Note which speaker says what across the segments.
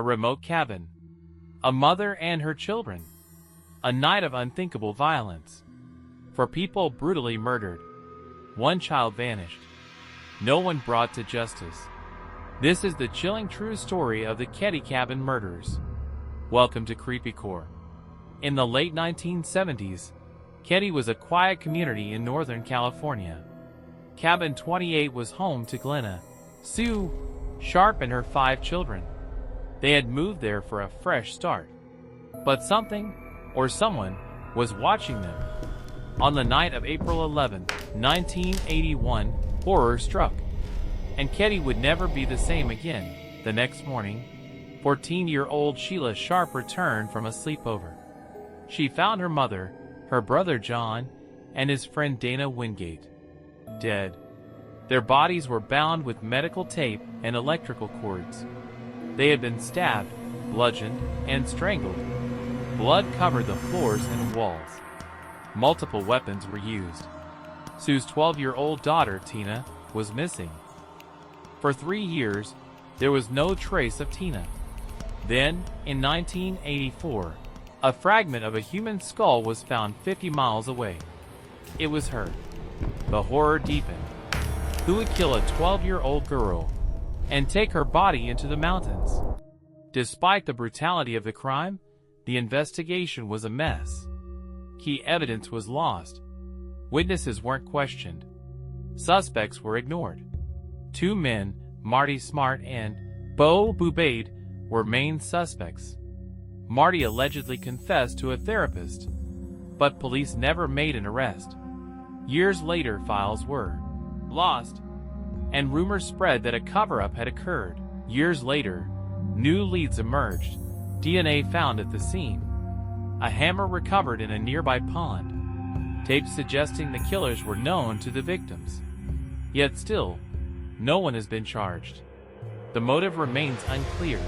Speaker 1: remote cabin, a mother and her children, a night of unthinkable violence. 4 people brutally murdered. 1 child vanished. No one brought to justice. This is the chilling true story of the Keddie Cabin Murders. Welcome to CreepyCore. In the late 1970s, Keddie was a quiet community in Northern California. Cabin 28 was home to Glenna, Sue, Sharp, and her 5 children. They had moved there for a fresh start. But something, or someone, was watching them. On the night of April 11, 1981, horror struck. And Keddie would never be the same again. The next morning, 14-year-old Sheila Sharp returned from a sleepover. She found her mother, her brother John, and his friend Dana Wingate dead. Their bodies were bound with medical tape and electrical cords. They had been stabbed, bludgeoned, and strangled. Blood covered the floors and walls. Multiple weapons were used. Sue's 12-year-old daughter, Tina, was missing. For 3 years, there was no trace of Tina. Then, in 1984, a fragment of a human skull was found 50 miles away. It was her. The horror deepened. Who would kill a 12-year-old girl and take her body into the mountains? Despite the brutality of the crime, the investigation was a mess. Key evidence was lost. Witnesses weren't questioned. Suspects were ignored. 2 men, Marty Smart and Bo Bubaid, were main suspects. Marty allegedly confessed to a therapist, but police never made an arrest. Years later, files were lost, and rumors spread that a cover-up had occurred. Years later, new leads emerged. DNA found at the scene. A hammer recovered in a nearby pond. Tapes suggesting the killers were known to the victims. Yet still, no one has been charged. The motive remains unclear.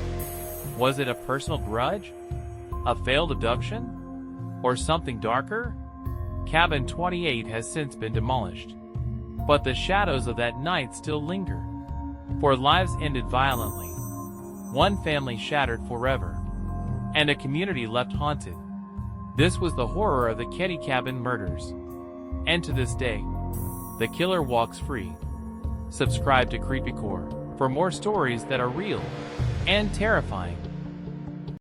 Speaker 1: Was it a personal grudge? A failed abduction? Or something darker? Cabin 28 has since been demolished. But the shadows of that night still linger. 4 lives ended violently. 1 family shattered forever. And a community left haunted. This was the horror of the Keddie Cabin Murders. And to this day, the killer walks free. Subscribe to CreepyCore for more stories that are real and terrifying.